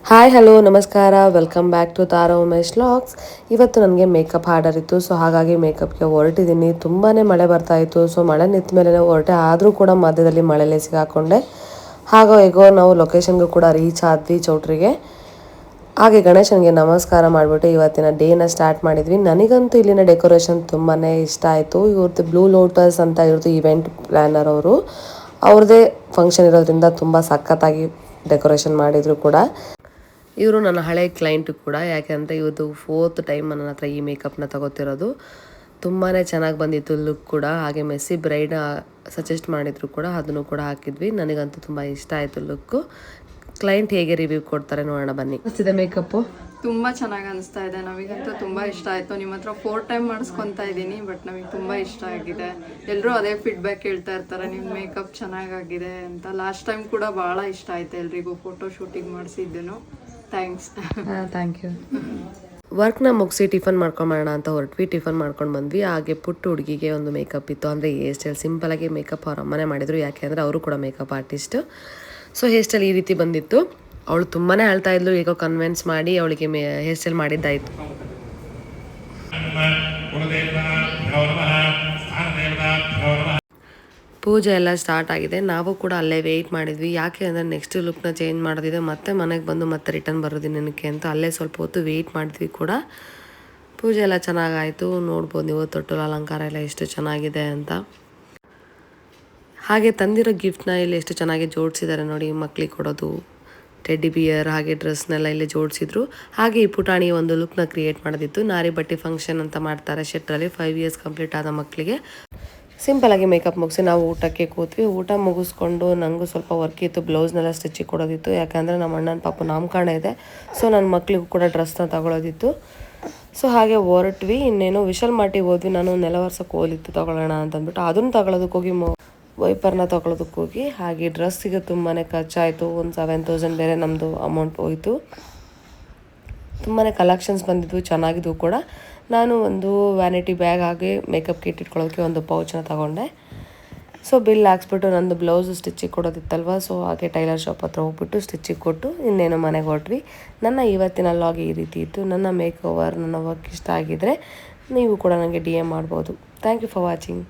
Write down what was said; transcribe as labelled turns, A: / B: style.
A: Hi hello ನಮಸ್ಕಾರ, welcome back to Tara Umesh vlogs. ಇವತ್ತು ನನಗೆ ಮೇಕಪ್ ಆರ್ಡರ್ ಇತ್ತು. ಸೊ ಹಾಗಾಗಿ ಮೇಕಪ್ಗೆ ಹೊರಟಿದ್ದೀನಿ. ತುಂಬಾ ಮಳೆ ಬರ್ತಾ ಇತ್ತು. ಸೊ ಮಳೆ ನಿಂತ ಮೇಲೆ ಹೊರಟೆ, ಆದರೂ ಕೂಡ ಮಧ್ಯದಲ್ಲಿ ಮಳೆಯಲ್ಲಿ ಸಿಗಾಕೊಂಡೆ. ಹಾಗೋ ಹೇಗೋ ನಾವು ಲೊಕೇಶನ್ಗೂ ಕೂಡ ರೀಚ್ ಆದ್ವಿ, ಚೌಟ್ರಿಗೆ. ಹಾಗೆ ಗಣೇಶನಿಗೆ ನಮಸ್ಕಾರ ಮಾಡಿಬಿಟ್ಟು ಇವತ್ತಿನ ಡೇನ ಸ್ಟಾರ್ಟ್ ಮಾಡಿದ್ವಿ. ನನಗಂತೂ ಇಲ್ಲಿನ ಡೆಕೋರೇಷನ್ ತುಂಬಾ ಇಷ್ಟ ಆಯಿತು. ಇವ್ರದ್ದು ಬ್ಲೂ ಲೋಟಸ್ ಅಂತ ಇವ್ರದ್ದು ಇವೆಂಟ್ ಪ್ಲ್ಯಾನರ್ ಅವ್ರದ್ದೇ ಫಂಕ್ಷನ್ ಇರೋದ್ರಿಂದ ತುಂಬ ಸಖತ್ತಾಗಿ ಡೆಕೋರೇಷನ್ ಮಾಡಿದರು ಕೂಡ. ಇವರು ನನ್ನ ಹಳೆ ಕ್ಲೈಂಟು ಕೂಡ, ಯಾಕೆಂದರೆ ಇವತ್ತು 4th ಟೈಮ್ ನನ್ನ ಹತ್ರ ಈ ಮೇಕಪ್ನ ತಗೋತಿರೋದು. ತುಂಬಾ ಚೆನ್ನಾಗಿ ಬಂದಿತ್ತು ಲುಕ್ ಕೂಡ. ಹಾಗೆ ಮೆಸ್ಸಿ ಬ್ರೈಡ್ ಸಜೆಸ್ಟ್ ಮಾಡಿದ್ರು ಕೂಡ, ಅದನ್ನು ಕೂಡ ಹಾಕಿದ್ವಿ. ನನಗಂತೂ ತುಂಬ ಇಷ್ಟ ಆಯಿತು ಲುಕ್ಕು. ಕ್ಲೈಂಟ್ ಹೇಗೆ ರಿವ್ಯೂ ಕೊಡ್ತಾರೆ ನೋಡೋಣ ಬನ್ನಿ. ಅನಿಸ್ತಿದೆ ಮೇಕಪ್ಪು?
B: ತುಂಬ ಚೆನ್ನಾಗಿ ಅನಿಸ್ತಾ ಇದೆ. ನಮಗಂತೂ ತುಂಬ ಇಷ್ಟ ಆಯಿತು. ನಿಮ್ಮ ಹತ್ರ 4 ಟೈಮ್ ಮಾಡಿಸ್ಕೊತಾ ಇದ್ದೀನಿ, ಬಟ್ ನಮಗೆ ತುಂಬ ಇಷ್ಟ ಆಗಿದೆ. ಎಲ್ಲರೂ ಅದೇ ಫೀಡ್ಬ್ಯಾಕ್ ಹೇಳ್ತಾ ಇರ್ತಾರೆ, ನಿಮ್ಮ ಮೇಕಪ್ ಚೆನ್ನಾಗಾಗಿದೆ ಅಂತ. ಲಾಸ್ಟ್ ಟೈಮ್ ಕೂಡ ಭಾಳ ಇಷ್ಟ ಆಯಿತು ಎಲ್ರಿಗೂ. ಫೋಟೋ ಶೂಟಿಂಗ್ ಮಾಡಿಸಿದ್ದೆನು. ಥ್ಯಾಂಕ್ಸ್.
A: Thank you. ವರ್ಕ್ನ ಮುಗಿಸಿ ಟಿಫನ್ ಮಾಡ್ಕೊಂಬರೋಣ ಅಂತ ಹೊರಟ್ವಿ. ಟಿಫನ್ ಮಾಡ್ಕೊಂಡು ಬಂದ್ವಿ. ಹಾಗೆ ಪುಟ್ಟ ಹುಡುಗಿಗೆ ಒಂದು ಮೇಕಪ್ ಇತ್ತು, ಅಂದರೆ ಹೇರ್ ಸ್ಟೈಲ್ ಸಿಂಪಲಾಗಿ ಮೇಕಪ್ ಅವ್ರ ಅಮ್ಮನೇ ಮಾಡಿದರು, ಯಾಕೆಂದರೆ ಅವರು ಕೂಡ makeup artist. So hair style ಈ ರೀತಿ ಬಂದಿತ್ತು. ಅವಳು ತುಂಬಾ ಅಳ್ತಾ ಇದ್ಲು. ಹೇಗೋ ಕನ್ವಿನ್ಸ್ ಮಾಡಿ ಅವಳಿಗೆ ಹೇರ್ ಸ್ಟೈಲ್ ಮಾಡಿದ್ದಾಯಿತು. ಪೂಜೆ ಎಲ್ಲ ಸ್ಟಾರ್ಟ್ ಆಗಿದೆ. ನಾವು ಕೂಡ ಅಲ್ಲೇ ವೆಯ್ಟ್ ಮಾಡಿದ್ವಿ. ಯಾಕೆ ಅಂದರೆ ನೆಕ್ಸ್ಟ್ ಲುಕ್ನ ಚೇಂಜ್ ಮಾಡೋದಿದೆ, ಮತ್ತೆ ಮನೆಗೆ ಬಂದು ಮತ್ತೆ ರಿಟರ್ನ್ ಬರೋದಿನಕ್ಕೆ ಅಂತ ಅಲ್ಲೇ ಸ್ವಲ್ಪ ಹೊತ್ತು ವೆಯ್ಟ್ ಮಾಡಿದ್ವಿ ಕೂಡ. ಪೂಜೆ ಎಲ್ಲ ಚೆನ್ನಾಗಾಯಿತು. ನೋಡ್ಬೋದು ನೀವು ತೊಟ್ಟಲು ಅಲಂಕಾರ ಎಲ್ಲ ಎಷ್ಟು ಚೆನ್ನಾಗಿದೆ ಅಂತ. ಹಾಗೆ ತಂದಿರೋ ಗಿಫ್ಟ್ನ ಇಲ್ಲಿ ಎಷ್ಟು ಚೆನ್ನಾಗಿ ಜೋಡಿಸಿದ್ದಾರೆ ನೋಡಿ. ಮಕ್ಕಳಿಗೆ ಕೊಡೋದು ಟೆಡ್ಡಿ ಬಿಯರ್, ಹಾಗೆ ಡ್ರೆಸ್ನೆಲ್ಲ ಇಲ್ಲಿ ಜೋಡಿಸಿದ್ರು. ಹಾಗೆ ಈ ಪುಟಾಣಿ ಒಂದು ಲುಕ್ನ ಕ್ರಿಯೇಟ್ ಮಾಡೋದಿತ್ತು. ನಾರಿ ಬಟ್ಟೆ ಫಂಕ್ಷನ್ ಅಂತ ಮಾಡ್ತಾರೆ ಶೆಟ್ರಲ್ಲಿ. 5 ಇಯರ್ಸ್ ಕಂಪ್ಲೀಟ್ ಆದ ಮಕ್ಕಳಿಗೆ ಸಿಂಪಲಾಗಿ ಮೇಕಪ್ ಮುಗಿಸಿ ನಾವು ಊಟಕ್ಕೆ ಕೂತ್ವಿ. ಊಟ ಮುಗಿಸ್ಕೊಂಡು ನನಗೂ ಸ್ವಲ್ಪ ವರ್ಕ್ ಇತ್ತು, ಬ್ಲೌಸ್ನೆಲ್ಲ ಸ್ಟಿಚಿಗೆ ಕೊಡೋದಿತ್ತು. ಯಾಕಂದರೆ ನಮ್ಮ ಅಣ್ಣನ ಪಾಪ ನಾಮಕರಣ ಇದೆ. ಸೊ ನನ್ನ ಮಕ್ಕಳಿಗೂ ಕೂಡ ಡ್ರೆಸ್ನ ತಗೊಳ್ಳೋದಿತ್ತು. ಸೊ ಹಾಗೆ ಹೊರಟ್ವಿ. ಇನ್ನೇನು ವಿಶಾಲ್ ಮಾರ್ಟಿಗೆ ಹೋದ್ವಿ. ನಾನು ನೆಲವರ್ಸಕ್ಕೆ ಹೋಲಿತ್ತು ತೊಗೊಳ್ಳೋಣ ಅಂತಂದ್ಬಿಟ್ಟು, ಅದನ್ನು ತಗೊಳ್ಳೋದಕ್ಕೆ ಹೋಗಿ ವೈಪರ್ನ ತೊಗೊಳೋದಕ್ಕೆ ಹೋಗಿ. ಹಾಗೆ ಡ್ರೆಸ್ಸಿಗೆ ತುಂಬಾ ಖರ್ಚಾಯಿತು. ಒಂದು 7,000 ಬೇರೆ ನಮ್ಮದು ಅಮೌಂಟ್ ಹೋಯಿತು. ತುಂಬಾ ಕಲೆಕ್ಷನ್ಸ್ ಬಂದಿದ್ವು, ಚೆನ್ನಾಗಿದ್ವು ಕೂಡ. ನಾನು ಒಂದು ವ್ಯಾನಿಟಿ ಬ್ಯಾಗ್ ಹಾಗೆ ಮೇಕಪ್ ಕಿಟ್ ಇಟ್ಕೊಳ್ಳೋಕ್ಕೆ ಒಂದು ಪೌಚನ್ನ ತೊಗೊಂಡೆ. ಸೊ ಬಿಲ್ ಹಾಕ್ಸ್ಬಿಟ್ಟು ನಂದು ಬ್ಲೌಸು ಸ್ಟಿಚಿಗೆ ಕೊಡೋದಿತ್ತಲ್ವ. ಸೊ ಹಾಗೆ ಟೈಲರ್ ಶಾಪ್ ಹತ್ರ ಹೋಗ್ಬಿಟ್ಟು ಸ್ಟಿಚಿಗೆ ಕೊಟ್ಟು ಇನ್ನೇನು ಮನೆಗೆ ಹೊರಟ್ವಿ. ನನ್ನ ಇವತ್ತಿನ ಲಾಗ್ ಈ ರೀತಿ ಇತ್ತು. ನನ್ನ ಮೇಕ್ ಓವರ್, ನನ್ನ ವರ್ಕ್ ಇಷ್ಟ ಆಗಿದ್ದರೆ ನೀವು ಕೂಡ ನನಗೆ DM ಮಾಡ್ಬೋದು. Thank you for watching.